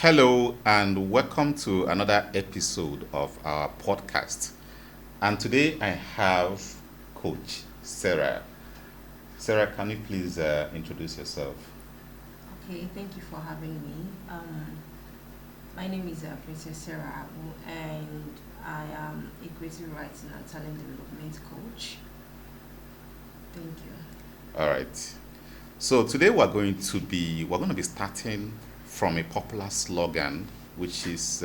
Hello, and welcome to another episode of our podcast. And today I have Coach Sarah. Sarah, can you please introduce yourself? Okay, thank you for having me. My name is Princess Sarah Abu, and I am a creative writing and talent development coach. Thank you. All right. So today we're going to be starting from a popular slogan, which is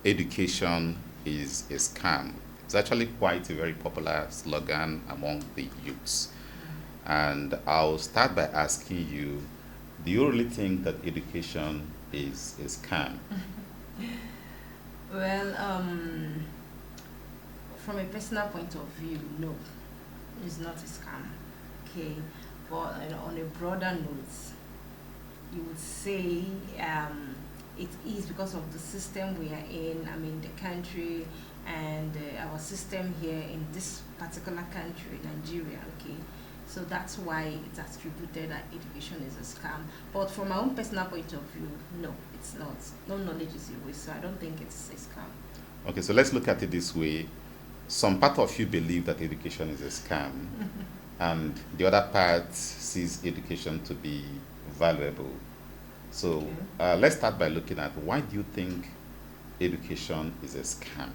education is a scam. It's actually quite a very popular slogan among the youths. And I'll start by asking you, do you really think that education is a scam? Well, from a personal point of view, no, it's not a scam. Okay, but on a broader note, you would say it is because of the system we are in. I mean, the country and our system here in this particular country, Nigeria. Okay, so that's why it's attributed that education is a scam. But from my own personal point of view, no, it's not. No knowledge is a waste, so I don't think it's a scam. Okay, so let's look at it this way. Some part of you believe that education is a scam, and the other part sees education to be valuable. So Okay. let's start by looking at why do you think education is a scam?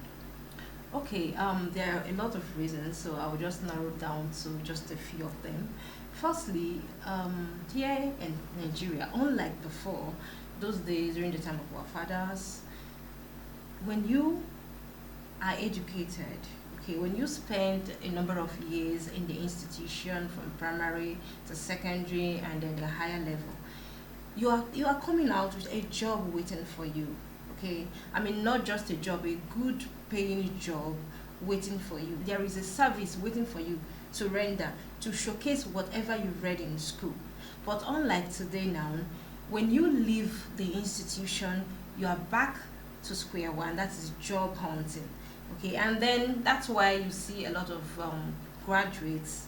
Okay, there are a lot of reasons, so I will just narrow down to just a few of them. Firstly, here in Nigeria, unlike before, those days during the time of our fathers, when you are educated, okay, when you spend a number of years in the institution from primary to secondary and then the higher level, you are coming out with a job waiting for you. Okay, I mean, not just a job, a good paying job waiting for you. There is a service waiting for you to render, to showcase whatever you read in school. But unlike today now, when you leave the institution, you are back to square one. That is job hunting. Okay, and then that's why you see a lot of graduates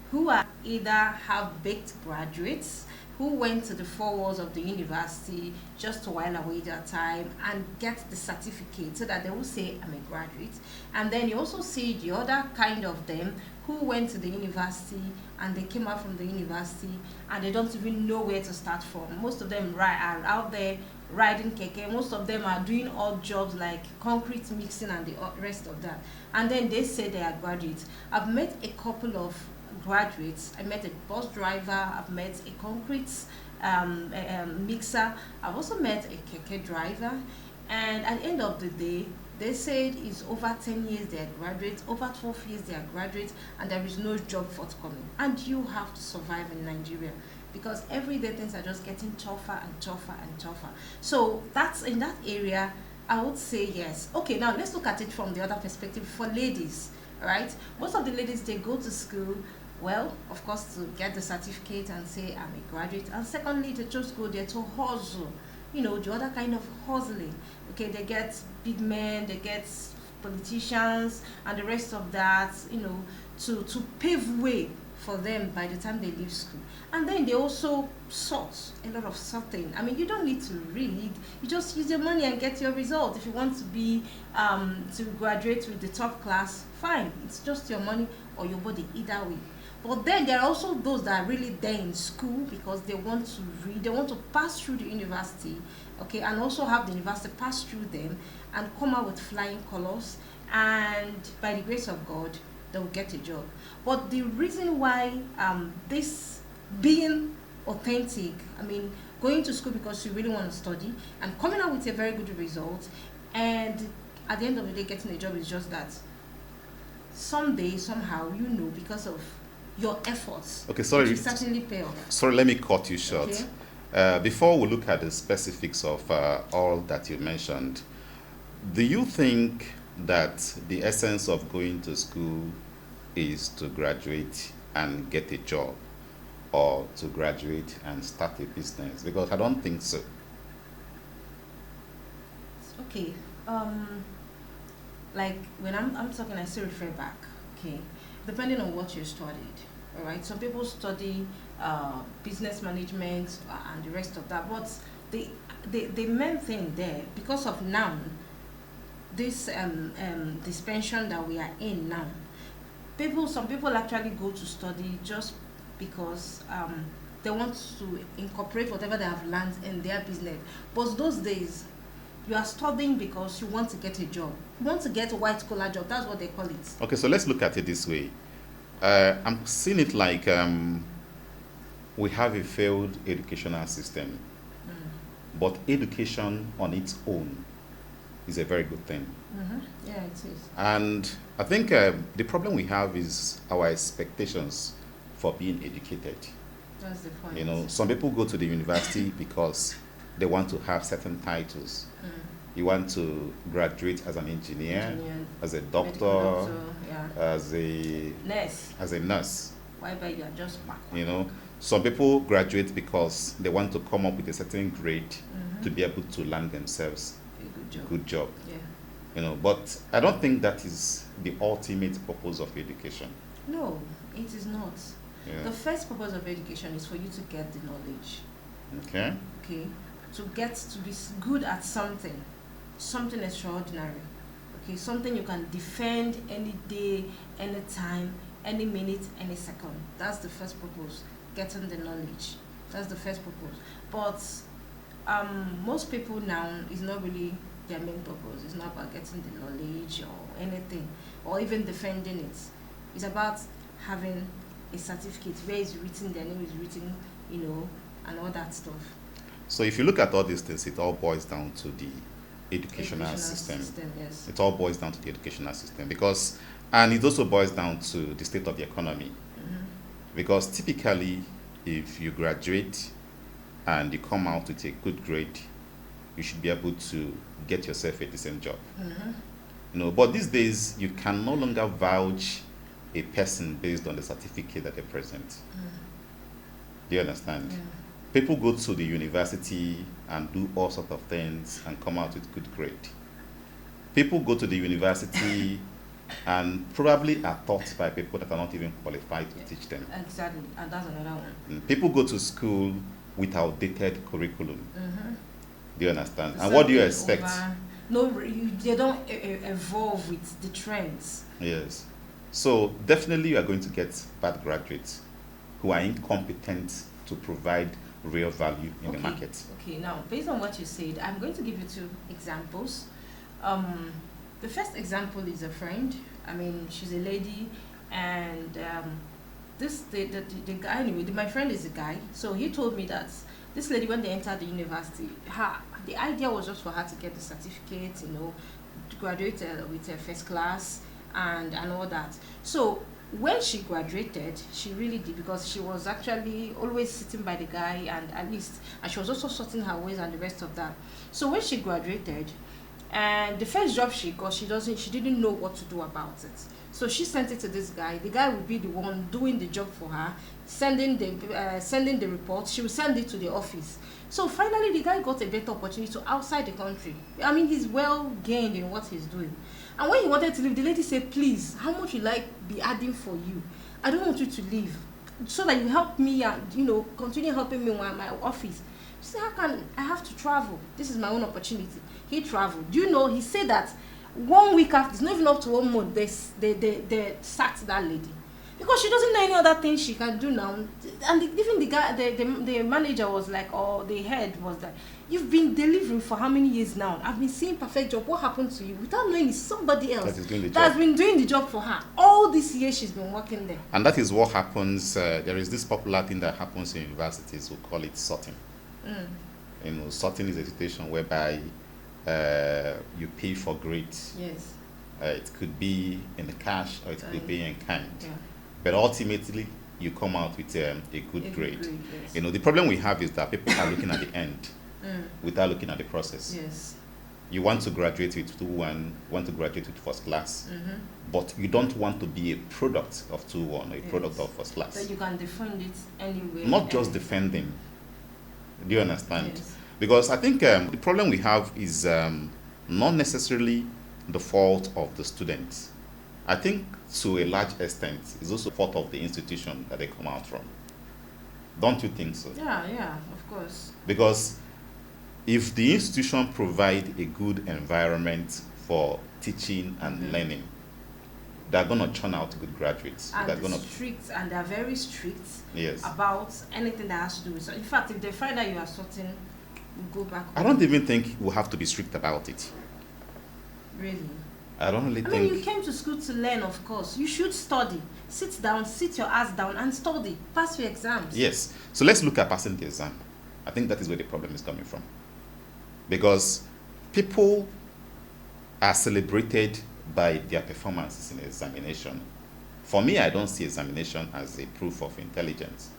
who are either have baked graduates who went to the four walls of the university just to while away their time and get the certificate so that they will say, I'm a graduate. And then you also see the other kind of them who went to the university and they came out from the university and they don't even know where to start from. Most of them are out there riding keke. Most of them are doing odd jobs like concrete mixing and the rest of that. And then they say they are graduates. I've met a couple of graduates. I met a bus driver. I've met a concrete mixer. I've also met a keke driver. And at the end of the day, they said it's over 10 years they are graduates, over 12 years they are graduates, and there is no job forthcoming. And you have to survive in Nigeria because every day things are just getting tougher and tougher and tougher. So that's in that area. I would say yes. Okay, now let's look at it from the other perspective for ladies. Right? Most of the ladies they go to school, well, of course, to get the certificate and say I'm a graduate, and secondly, to just go there to hustle. The other kind of hustling. Okay, they get big men, they get politicians, and the rest of that. To pave way for them by the time they leave school. And then they also sort a lot of sorting. I mean, you don't need to read. You just use your money and get your result. If you want to be to graduate with the top class, fine. It's just your money or your body, either way. But then there are also those that are really there in school because they want to read, they want to pass through the university, okay, and also have the university pass through them and come out with flying colors. And by the grace of God, they will get a job. But the reason why this being authentic, I mean, going to school because you really want to study and coming out with a very good result, and at the end of the day, getting a job is just that someday, somehow, because of your efforts, Okay, it sorry, will certainly pay off. sorry, let me cut you short. Okay? Before we look at the specifics of all that you mentioned, do you think that the essence of going to school is to graduate and get a job or to graduate and start a business? Because I don't think so. Okay. Um, like when I'm talking, I still refer back. Okay, depending on what you studied. All right. Some people study business management and the rest of that, but the main thing there, because of now, this this pension that we are in now, some people actually go to study just because they want to incorporate whatever they have learned in their business. But those days, you are studying because you want to get a job. You want to get a white collar job. That's what they call it. Okay, so let's look at it this way. I'm seeing it like we have a failed educational system, but education on its own is a very good thing. Yeah, it is. And I think the problem we have is our expectations for being educated. That's the point. You know, some people go to the university because they want to have certain titles. You want to graduate as an engineer, as a Medical doctor, yeah. as a nurse. Whereby you are just back. You know, some people graduate because they want to come up with a certain grade to be able to land themselves A good job. good job. Yeah. You know, but I don't think that is the ultimate purpose of education. No, it is not. Yeah. The first purpose of education is for you to get the knowledge. Okay. Okay, to get to be good at something extraordinary. Okay, something you can defend any day, any time, any minute, any second. That's the first purpose. Getting the knowledge. That's the first purpose. But most people now is not really their main purpose. It's not about getting the knowledge or anything, or even defending it. It's about having a certificate where it's written, their name is written, and all that stuff. So if you look at all these things, it all boils down to the educational system. Yes. It all boils down to the educational system and it also boils down to the state of the economy. Because typically, if you graduate and you come out with a good grade, you should be able to get yourself a decent job. But these days, you can no longer vouch a person based on the certificate that they present. Do you understand? Yeah. People go to the university and do all sorts of things and come out with good grade. People go to the university and probably are taught by people that are not even qualified to teach them. Exactly, and that's another one. People go to school with outdated curriculum. Do you understand? And So what do you they expect? they don't evolve with the trends. Yes. So definitely you are going to get bad graduates who are incompetent to provide real value in the market. Okay, now based on what you said, I'm going to give you 2 examples. The first example is a friend. I mean, she's a lady, and the guy, anyway, my friend is a guy. So he told me that this lady, when they entered the university, the idea was just for her to get the certificate, to graduate with a first class and all that. So when she graduated, she really did, because she was actually always sitting by the guy, and she was also sorting her ways and the rest of that. So when she graduated, and the first job she got, she didn't know what to do about it. So she sent it to this guy. The guy would be the one doing the job for her, sending the report. She would send it to the office. So finally, the guy got a better opportunity to outside the country. I mean, he's well gained in what he's doing. And when he wanted to leave, the lady said, "Please, how much will I be adding for you? I don't want you to leave, so that you help me and continue helping me in my office." She said, "How can I have to travel? This is my own opportunity." He traveled. Do you know? He said that 1 week after, it's not even up to 1 month, they sacked that lady, because she doesn't know any other thing she can do now. And even the guy, the manager was like, or the head was like, "You've been delivering for how many years now? I've been seeing perfect job. What happened to you?" Without knowing it's somebody else that's been doing the job for her all these years she's been working there. And that is what happens. There is this popular thing that happens in universities. We call it sorting. Sorting is a situation whereby you pay for grades. Yes. It could be in cash or it could be in kind. Yeah. But ultimately, you come out with a good grade. Yes. The problem we have is that people are looking at the end without looking at the process. Yes. You want to graduate with 2-1, want to graduate with first class, but you don't want to be a product of 2-1 or a product of first class. So you can defend it anyway. Not just defending. Do you understand? Yes. Because I think the problem we have is not necessarily the fault of the students. I think to a large extent it's also fault of the institution that they come out from. Don't you think so? Yeah, of course. Because if the institution provide a good environment for teaching and learning, they're going to churn out good graduates. And they're going to strict, and they're very strict yes. about anything that has to do with. So in fact, if they find that you are sorting, you go back home. I don't even think we'll have to be strict about it. Really? I don't really I think. mean, you came to school to learn, of course. You should study. Sit down, sit your ass down and study. Pass your exams. Yes. So let's look at passing the exam. I think that is where the problem is coming from. Because people are celebrated by their performances in examination. For me, I don't see examination as a proof of intelligence.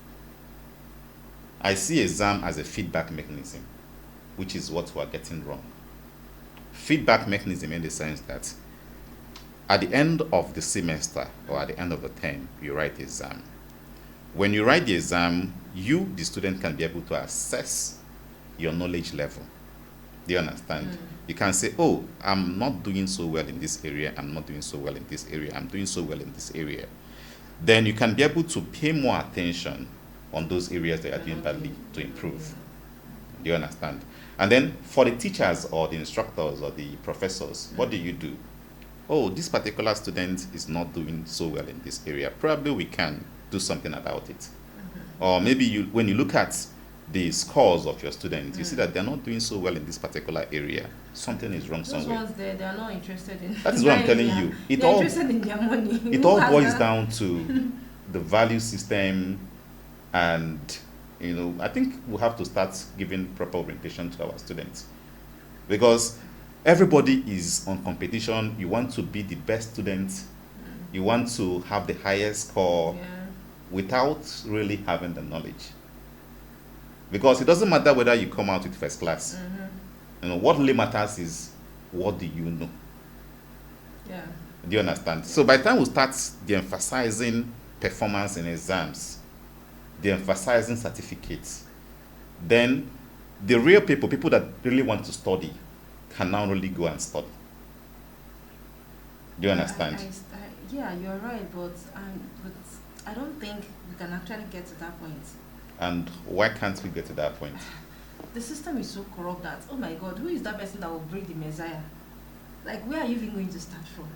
I see exam as a feedback mechanism, which is what we are getting wrong. Feedback mechanism in the sense that at the end of the semester or at the end of the term, you write the exam. When you write the exam, you, the student, can be able to assess your knowledge level. Do you understand? You can say, oh, I'm not doing so well in this area, I'm not doing so well in this area, I'm doing so well in this area. Then you can be able to pay more attention on those areas that are doing badly to improve. Do you understand? And then for the teachers or the instructors or the professors, what do you do? Oh, this particular student is not doing so well in this area. Probably we can do something about it. Or maybe when you look at the scores of your students, you see that they're not doing so well in this particular area. Something is wrong Those somewhere. ones there, they are not interested in. That is what I'm telling you. They're interested in their money. It all boils down to the value system, and I think we have to start giving proper orientation to our students, because everybody is on competition. You want to be the best student, you want to have the highest score, without really having the knowledge. Because it doesn't matter whether you come out with first class. What really matters is, what do you know? Yeah. Do you understand? So by the time we start de-emphasizing performance in exams, de-emphasizing certificates, then the real people that really want to study, can now really go and study. Do you understand? Yeah, you're right, but I don't think we can actually get to that point. And why can't we get to that point? The system is so corrupt that, oh my God, who is that person that will bring the Messiah? Like, where are you even going to start from?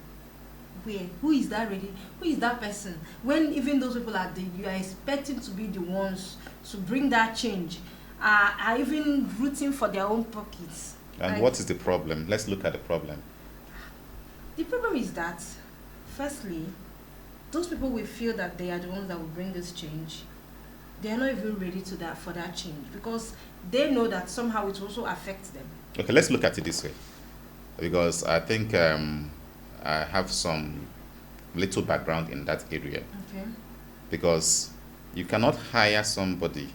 Where? Who is that ready? Who is that person? When even those people you are expecting to be the ones to bring that change, are even rooting for their own pockets. And what is the problem? Let's look at the problem. The problem is that, firstly, those people will feel that they are the ones that will bring this change. They are not even ready for that change, because they know that somehow it also affects them. Okay, let's look at it this way, because I think I have some little background in that area. Okay. Because you cannot hire somebody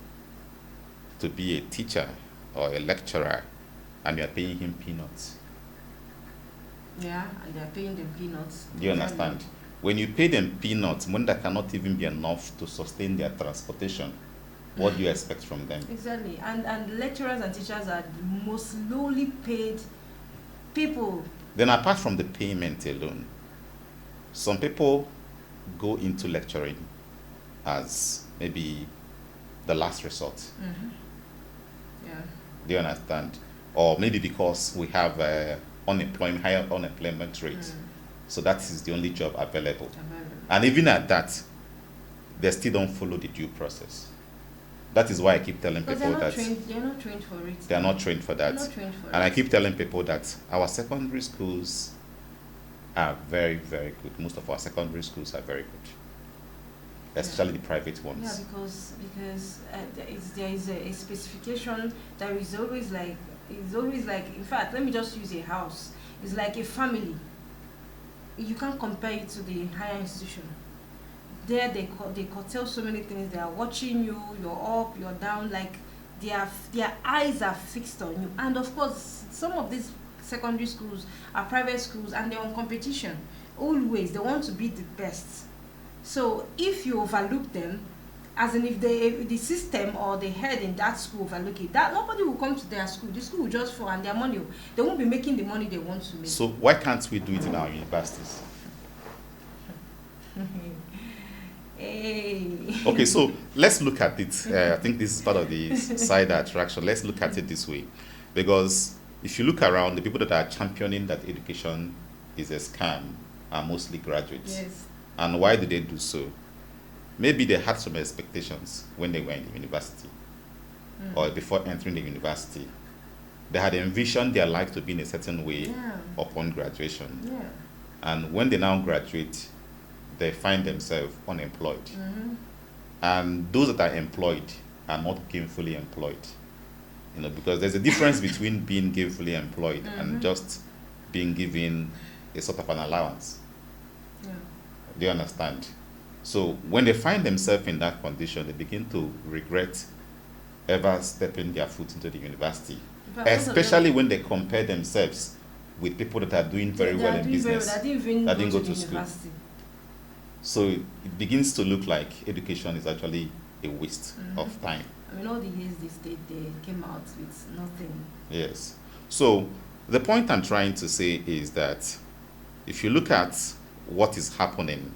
to be a teacher or a lecturer and you are paying him peanuts. Yeah, and they are paying them peanuts. Do you understand? When you pay them peanuts, when that cannot even be enough to sustain their transportation, what do you expect from them? Exactly. And lecturers and teachers are the most lowly paid people. Then apart from the payment alone, some people go into lecturing as maybe the last resort. Yeah. Do you understand? Or maybe because we have higher unemployment rate. So that is the only job available. And even at that, they still don't follow the due process. That is why I keep telling people that they're not trained for it. They are not trained for that. And I keep telling people that our secondary schools are very, very good. Most of our secondary schools are very good, especially the private ones. Yeah, because there is a specification that is always like, in fact, let me just use a house. It's like a family. You can't compare it to the higher institution. There they curtail so many things. They are watching you, you're up, you're down, like their eyes are fixed on you. And of course, some of these secondary schools are private schools and they're on competition. Always, they want to be the best. So if you overlook them, as in if the system or the head in that school overlook it, that nobody will come to their school. The school will just fall and their money, they won't be making the money they want to make. So why can't we do it in our universities? Hey. Okay, so let's look at it. I think this is part of the side attraction. Let's look at it this way. Because if you look around, the people that are championing that education is a scam are mostly graduates. Yes. And why do they do so? Maybe they had some expectations when they were in the university or before entering the university. They had envisioned their life to be in a certain way Yeah. upon graduation. Yeah. And when they now graduate, they find themselves unemployed. And those that are employed are not gainfully employed. Because there's a difference between being gainfully employed and just being given a sort of an allowance. Yeah. Do you understand? So when they find themselves in that condition, they begin to regret ever stepping their foot into the university. In fact, most of them- Especially when they compare themselves with people that are doing very They well are in doing very business. well. They didn't even that didn't go go to to school. university. So it begins to look like education is actually a waste of time. I mean, all the years they stayed there came out with nothing. Yes. So the point I'm trying to say is that if you look at what is happening,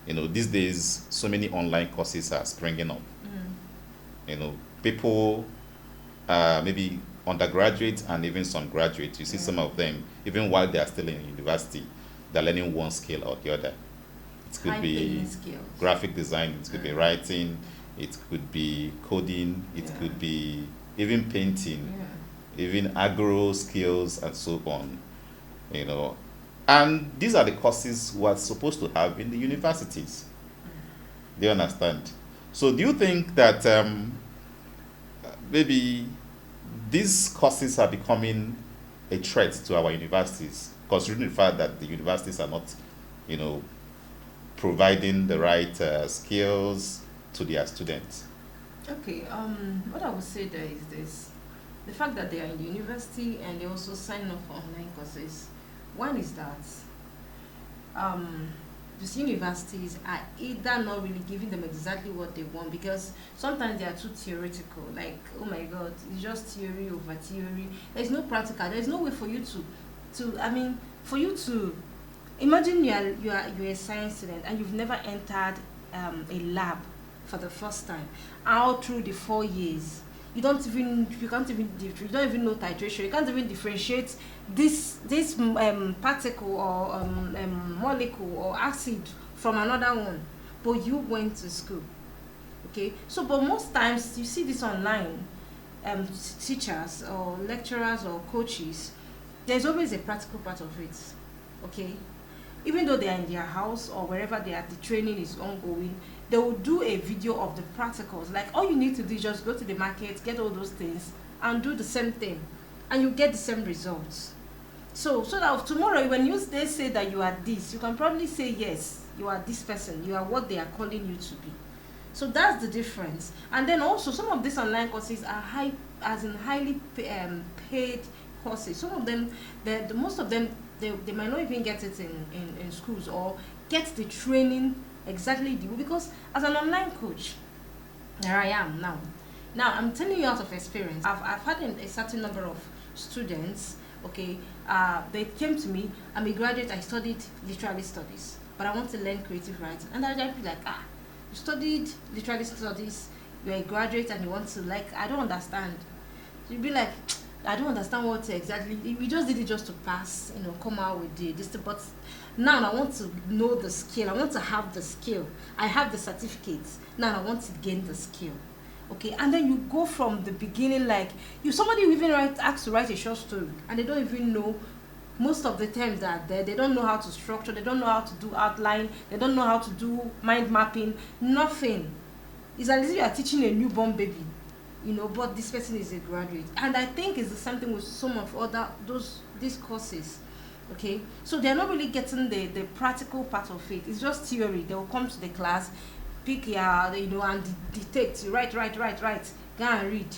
these days so many online courses are springing up. People, maybe undergraduates and even some graduates, you see some of them, even while they are still in university, they're learning one skill or the other. It could be High-paying skills. graphic design, it could be writing, it could be coding, it Yeah. could be even painting, Yeah. even agro skills and so on. And these are the courses we are supposed to have in the universities. Do you understand? So do you think that maybe these courses are becoming a threat to our universities, considering the fact that the universities are not, providing the right skills to their students? Okay, what I would say there is this. The fact that they are in the university and they also sign up for online courses. One is that these universities are either not really giving them exactly what they want, because sometimes they are too theoretical. Like, oh my God, it's just theory over theory. There's no practical. There's no way for you for you to imagine you're a science student and you've never entered a lab for the first time. All through the 4 years, you don't even know titration. You can't even differentiate this particle or molecule or acid from another one. But you went to school, okay? So, but most times you see this online, teachers or lecturers or coaches. There's always a practical part of it, okay? Even though they are in their house or wherever they are, the training is ongoing, they will do a video of the practicals. Like, all you need to do is just go to the market, get all those things, and do the same thing, and you get the same results. So that tomorrow when they say that you are this, you can probably say, yes, you are this person, you are what they are calling you to be. So that's the difference. And then also some of these online courses are highly paid courses. Some of them, most of them, they might not even get it in schools or get the training exactly because as an online coach, there I am now. Now I'm telling you out of experience. I've had a certain number of students. Okay, they came to me. I'm a graduate. I studied literary studies, but I want to learn creative writing. And I'd be like, you studied literary studies. You're a graduate, and you want to I don't understand. You'd be like, I don't understand what exactly. We just did it just to pass, come out with this. But now I want to know the skill. I want to have the skill. I have the certificates. Now I want to gain the skill. Okay, and then you go from the beginning, somebody who even asks to write a short story, and they don't even know most of the terms that are there. They don't know how to structure. They don't know how to do outline. They don't know how to do mind mapping. Nothing. It's as if you are teaching a newborn baby. But this person is a graduate, and I think it's the same thing with some of these courses. Okay, so they're not really getting the practical part of it. It's just theory. They will come to the class, pick and dictate, write, go and read.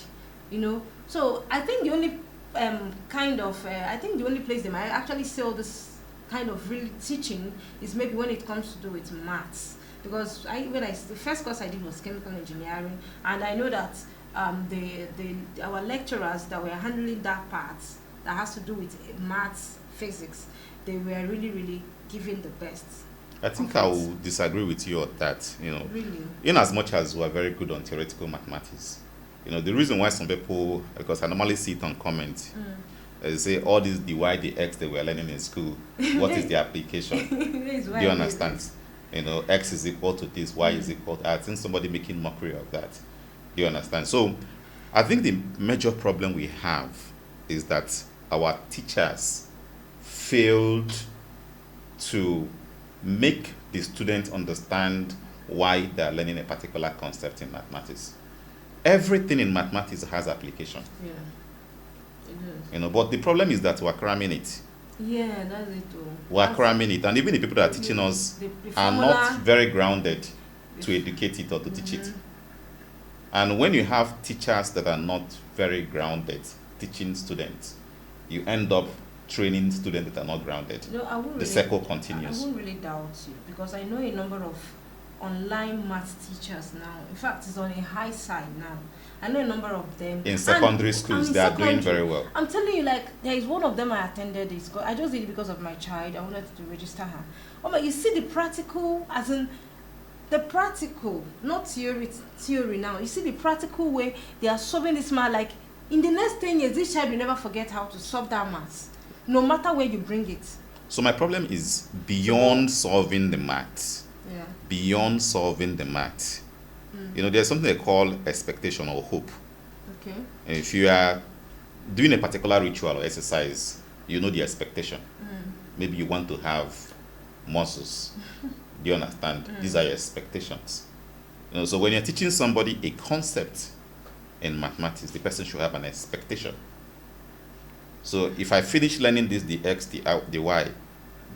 So I think the only I think the only place they might actually sell this kind of really teaching is maybe when it comes to do with maths, because the first course I did was chemical engineering, and I know that our lecturers that were handling that part that has to do with maths, physics, they were really, really giving the best. I think I will disagree with you on that. Really? In as much as we are very good on theoretical mathematics, The reason why some people, because I normally see it on comments, they say all this the y, the x they were learning in school, what is the application? Do you understand? X is equal to this, y is equal to, I think somebody making mockery of that. Do you understand? So I think the major problem we have is that our teachers failed to make the students understand why they are learning a particular concept in mathematics. Everything in mathematics has application. Yeah. It is. But the problem is that we're cramming it. Yeah, that's it too. We're cramming it, and even the people that are teaching us The are formula, not very grounded to educate it or to teach it. And when you have teachers that are not very grounded teaching students, you end up training students that are not grounded. I won't The circle continues. I won't really doubt you, because I know a number of online math teachers now. In fact, it's on a high side now. I know a number of them. In secondary schools, they are doing very well. I'm telling you, like, there is one of them I attended. I just did it because of my child. I wanted to register her. Oh my, you see the practical, as in the practical, not theory now. You see the practical way they are solving this math. Like, in the next 10 years, this child will never forget how to solve that math, no matter where you bring it. So my problem is beyond solving the math. Yeah. Beyond solving the math. There's something they call expectation or hope. Okay. If you are doing a particular ritual or exercise, you know the expectation. Maybe you want to have muscles. Do you understand? These are your expectations. So when you're teaching somebody a concept in mathematics, the person should have an expectation. So if I finish learning this, the x, the y,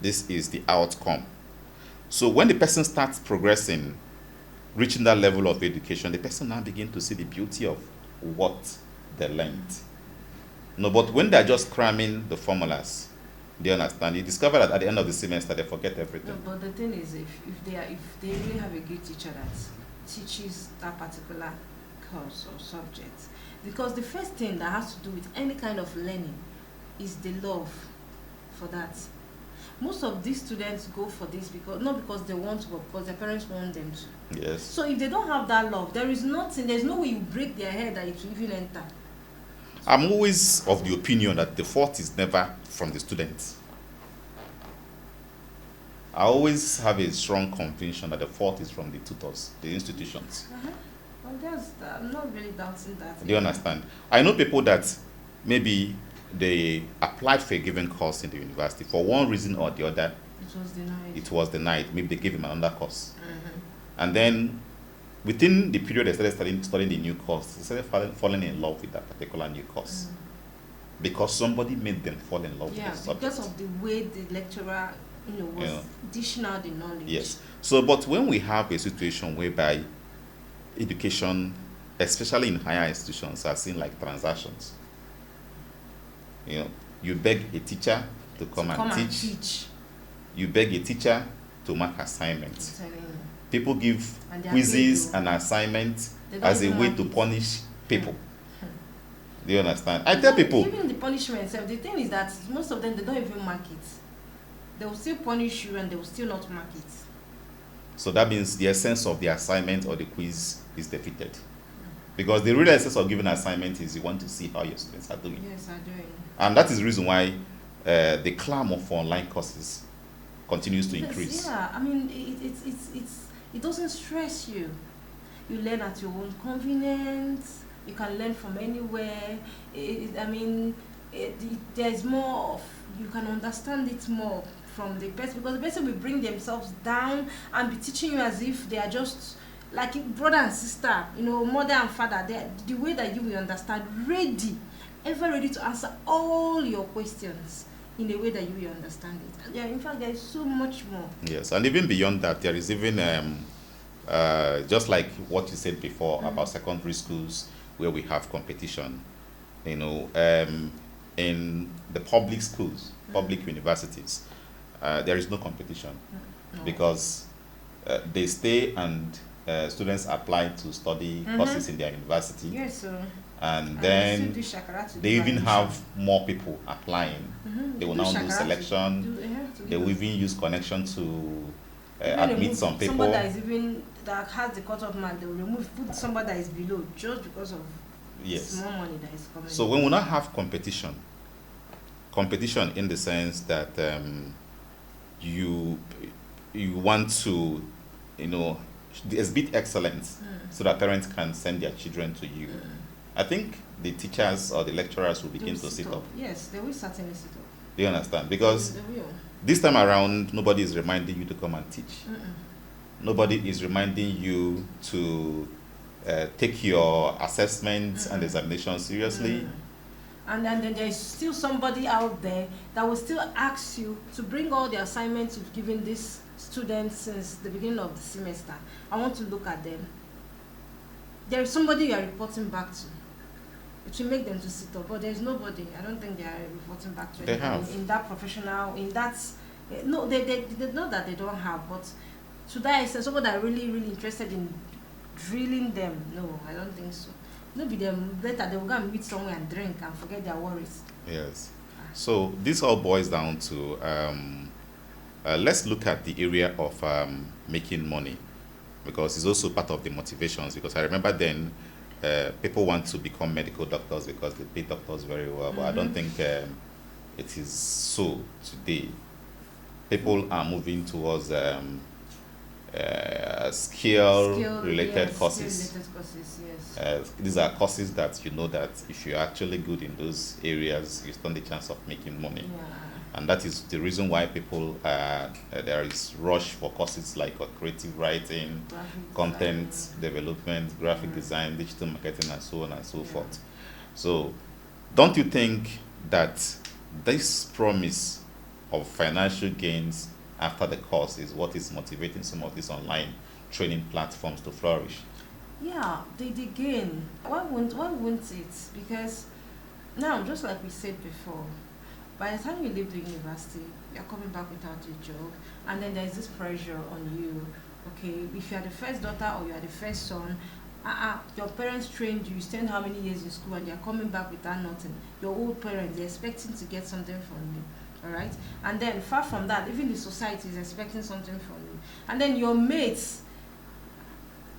this is the outcome. So when the person starts progressing, reaching that level of education, the person now begins to see the beauty of what they learned. But when they're just cramming the formulas, they understand. You discover that at the end of the semester, they forget everything. No, but the thing is, if they really have a good teacher that teaches that particular course or subject, because the first thing that has to do with any kind of learning is the love for that. Most of these students go for this not because they want to, but because their parents want them to. Yes. So if they don't have that love, there's no way you break their head that it will even enter. I'm always of the opinion that the fault is never from the students. I always have a strong conviction that the fault is from the tutors, the institutions. Well, I'm not really doubting that. Do you understand? I know people that maybe they applied for a given course in the university. For one reason or the other, it was denied. Maybe they gave him another course. And then within the period they started studying the new course, they started falling in love with that particular new course. Because somebody made them fall in love with the subject. Because of the way the lecturer was dishing out the knowledge. Yes. So, but when we have a situation whereby education, especially in higher institutions, are seen like transactions, you beg a teacher to come and teach. You beg a teacher to mark assignments. People give quizzes and assignments as a way to punish people. Do you understand? I tell people. Even the punishment, the thing is that most of them, they don't even mark it. They will still punish you and they will still not mark it. So that means the essence of the assignment or the quiz is defeated. Because the real essence of giving an assignment is you want to see how your students are doing. Yes, are doing. And that is the reason why the clamor for online courses continues to increase. Yeah, I mean, it doesn't stress you. You learn at your own convenience. You can learn from anywhere. There's more of, you can understand it more from the person, because the person will bring themselves down and be teaching you as if they are just like brother and sister, mother and father. The way that you will understand, ever ready to answer all your questions in a way that you will understand it. Yeah, in fact, there is so much more. Yes, and even beyond that, there is even just like what you said before about secondary schools where we have competition. In the public schools, public universities, there is no competition because they stay and students apply to study courses in their university. Yes, sir. And then they even have more people applying. They will now do selection. They will even use connection to admit some people. Somebody that has the cutoff mark, they will put somebody that is below just because of Yes. It's more money that is coming. So when we now have competition, competition in the sense that you you want to, you know, exhibit excellence so that parents can send their children to you. I think the teachers or the lecturers will They begin will to sit up. Yes, they will certainly sit up. Do you understand? Because They will. this time around, nobody is reminding you to come and teach. Mm-mm. Nobody is reminding you to take your assessments and examinations seriously. And then there is still somebody out there that will still ask you to bring all the assignments you've given these students since the beginning of the semester. I want to look at them. There is somebody you are reporting back to. It will make them to sit up, but there is nobody. I don't think they are reporting back to They anybody have. in that professional, in that. No, they know that they don't have, but to that extent, somebody that are really, really interested in drilling them. No, I don't think so. Maybe them later they will go and meet somewhere and drink and forget their worries. Yes. So this all boils down to let's look at the area of making money, because it's also part of the motivations. Because I remember then people want to become medical doctors because they pay doctors very well, but I don't think it is so today. People are moving towards skill-related Yes, courses. skill-related courses, yes. These are courses that you know that if you're actually good in those areas, you stand the chance of making money. Yeah. And that is the reason why people there is rush for courses like creative writing, Graphic content design. development, graphic Mm. design, digital marketing, and so on and so Yeah. forth. So, don't you think that this promise of financial gains after the course is what is motivating some of these online training platforms to flourish? Yeah, they gain. Why won't it? Because now, just like we said before, by the time you leave the university, you're coming back without a job, and then there's this pressure on you. Okay, if you are the first daughter or you are the first son, your parents trained you, you spent how many years in school, and you're coming back without nothing. Your old parents, they're expecting to get something from you. All right, and then far from that, even the society is expecting something from you, and then your mates,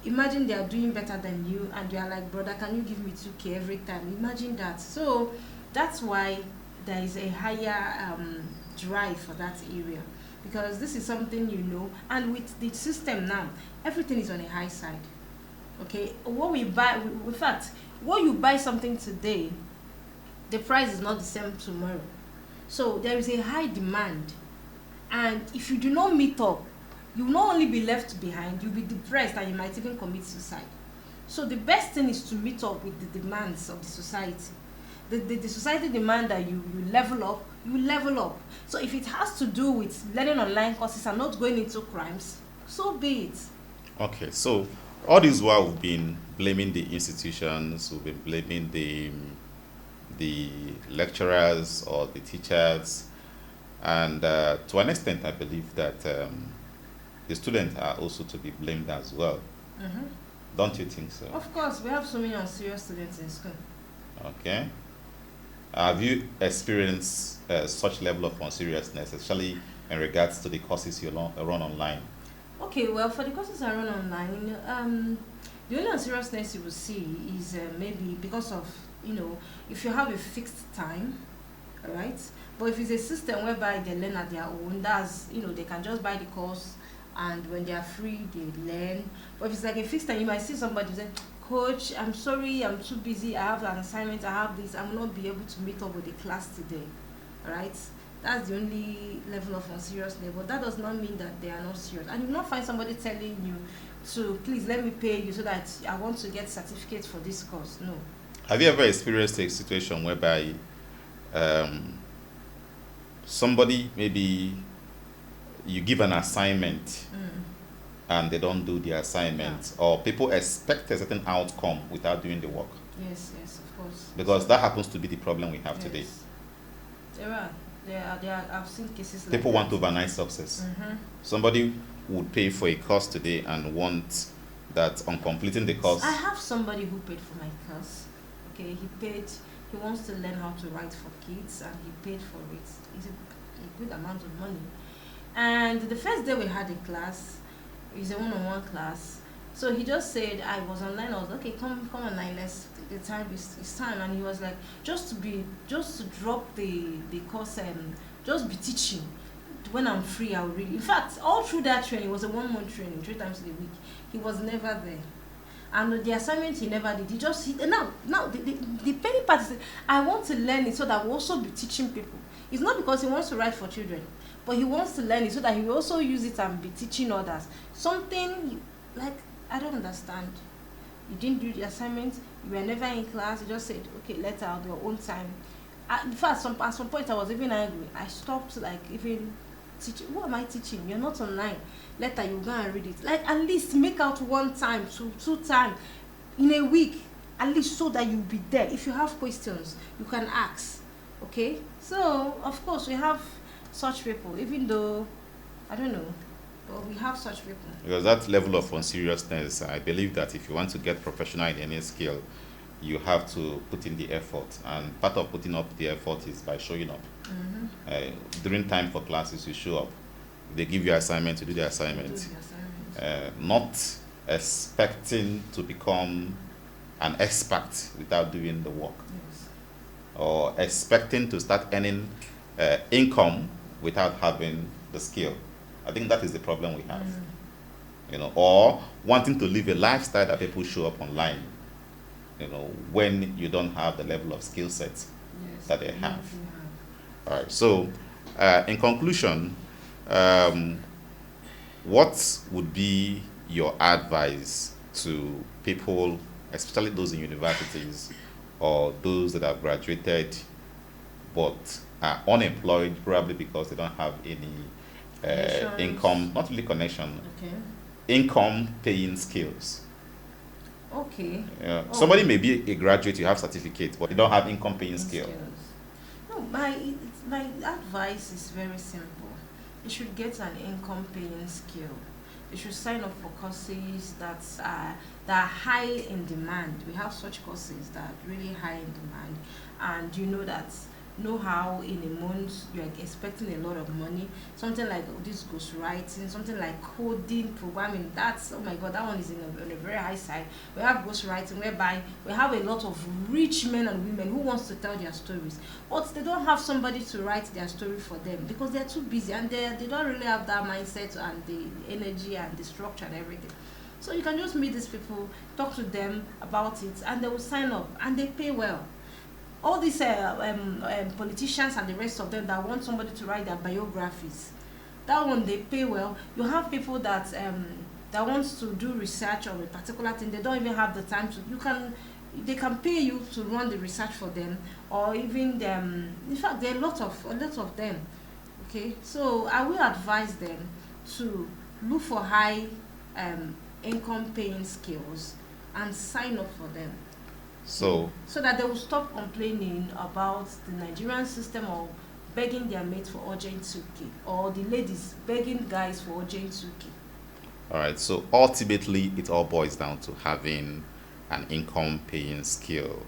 imagine they are doing better than you and you are like, brother, can you give me 2K every time? Imagine that. So that's why there is a higher drive for that area, because this is something you know, and with the system now, everything is on a high side. Okay, what we buy, in fact, what you buy something today, the price is not the same tomorrow. So there is a high demand, and if you do not meet up, you will not only be left behind, you'll be depressed and you might even commit suicide. So the best thing is to meet up with the demands of the society. The society demand that you level up, you level up. So if it has to do with learning online courses and not going into crimes, so be it. Okay, so all this while we've been blaming the institutions, we've been blaming the lecturers or the teachers, and to an extent, I believe that the students are also to be blamed as well. Hmm. Don't you think so? Of course, we have so many unserious students in school. Okay. Have you experienced such level of unseriousness, especially in regards to the courses you run online? Okay, well, for the courses I run online, the only unseriousness you will see is maybe because of, if you have a fixed time, all right? But if it's a system whereby they learn at their own, that's, they can just buy the course, and when they are free, they learn. But if it's like a fixed time, you might see somebody say, Coach, I'm sorry, I'm too busy, I have an assignment, I have this, I will not be able to meet up with the class today, all right? That's the only level of unseriousness, but that does not mean that they are not serious. And you will not find somebody telling you to, please let me pay you so that I want to get certificates for this course. No. Have you ever experienced a situation whereby um, somebody, maybe you give an assignment and they don't do the assignment, or people expect a certain outcome without doing the work? Yes, of course. Because that happens to be the problem we have today. Yes. There are, I've seen cases like People that. want overnight success. Mm-hmm. Somebody would pay for a course today and want that on completing the course. I have somebody who paid for my course. Okay, he wants to learn how to write for kids, and he paid for it. It's a good amount of money. And the first day we had a class, it's a one-on-one class. So he just said I was online. I was okay. Come online. Let's the time is it's time. And he was like just to drop the course and just be teaching. When I'm free, I'll read. In fact, all through that training, it was a 1 month training, 3 times a week. He was never there. And the assignment he never did. Now the penny part is I want to learn it so that we'll also be teaching people. It's not because he wants to write for children, but he wants to learn it so that he will also use it and be teaching others. Like I don't understand. You didn't do the assignment. You were never in class. You just said, okay, let out your own time. In fact, at some point I was even angry. I stopped like even teaching. What am I teaching? You're not online. Later you go and read it. Like at least make out one time, two time in a week, at least so that you'll be there. If you have questions, you can ask. Okay? So of course we have such people, even though I don't know, but we have such people. Because that level of unseriousness, I believe that if you want to get professional in any skill, you have to put in the effort. And part of putting up the effort is by showing up. During time for classes, you show up. They give you assignment to do the assignment. Do the assignment. Not expecting to become an expert without doing the work, Yes. or expecting to start earning income without having the skill. I think that is the problem we have. Or wanting to live a lifestyle that people show up online, when you don't have the level of skill set Yes. that they You have. you All right. So, in conclusion, what would be your advice to people, especially those in universities or those that have graduated but are unemployed, probably because they don't have any Connections. income, not really connection, Okay. income paying skills? Okay. Oh. Somebody may be a graduate, you have certificate, but you don't have income paying skill. Skills. No, my advice is very simple. You should get an income paying skill. You should sign up for courses that are high in demand. We have such courses that are really high in demand, and you know how in a month you are expecting a lot of money. Something like this ghostwriting, something like coding, programming. That's, oh my god, that one is on a very high side. We have ghostwriting whereby we have a lot of rich men and women who wants to tell their stories, but they don't have somebody to write their story for them because they're too busy, and they don't really have that mindset and the energy and the structure and everything. So you can just meet these people, talk to them about it, and they will sign up, and they pay well. All these politicians and the rest of them that want somebody to write their biographies, that one they pay well. You have people that wants to do research on a particular thing. They don't even have the time to. They can pay you to run the research for them, or even them. In fact, there are a lot of them. Okay, so I will advise them to look for high income paying skills and sign up for them, So, so that they will stop complaining about the Nigerian system, or begging their mates for urgent 2K, or the ladies begging guys for urgent 2K. all right. So ultimately, it all boils down to having an income paying skill.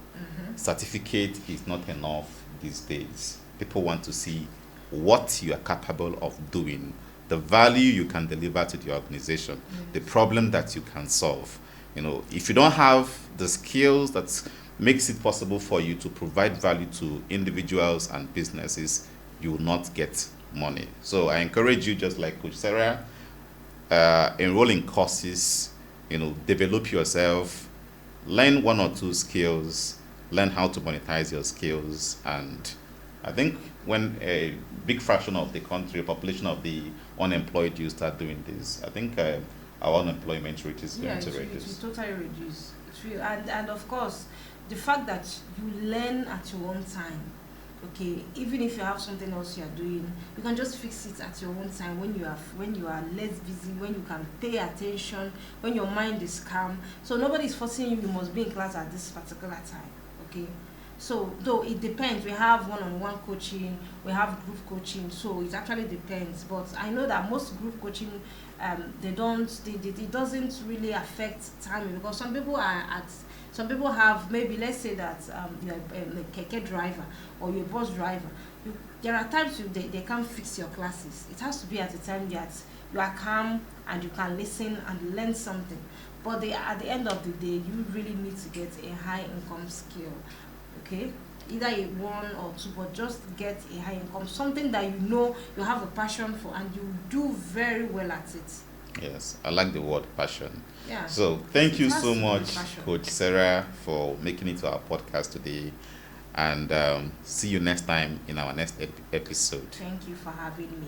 Certificate is not enough these days. People want to see what you are capable of doing, the value you can deliver to the organization, the problem that you can solve. If you don't have the skills that makes it possible for you to provide value to individuals and businesses, you will not get money. So I encourage you, just like Coach Sarah, enroll in courses, develop yourself, learn one or two skills, learn how to monetize your skills. And I think when a big fraction of the country, population of the unemployed, you start doing this, I think our unemployment rate is going to It reduce. will totally reduce. And of course, the fact that you learn at your own time. Okay, even if you have something else you are doing, you can just fix it at your own time, when you are less busy, when you can pay attention, when your mind is calm. So nobody is forcing you must be in class at this particular time. Okay, so though it depends, we have one-on-one coaching, we have group coaching, so it actually depends. But I know that most group coaching, it doesn't really affect timing, because some people have, maybe let's say that you're a keke driver or you're a bus driver. There are times they can't fix your classes. It has to be at a time that you are calm and you can listen and learn something. But at the end of the day, you really need to get a high income skill, okay? Either a one or two, but just get a high income, something that you know you have a passion for and you do very well at it. Yes, I like the word passion. Yeah. So thank you It has so to be much, passion. Coach Sarah, for making it to our podcast today. And see you next time in our next episode. Thank you for having me.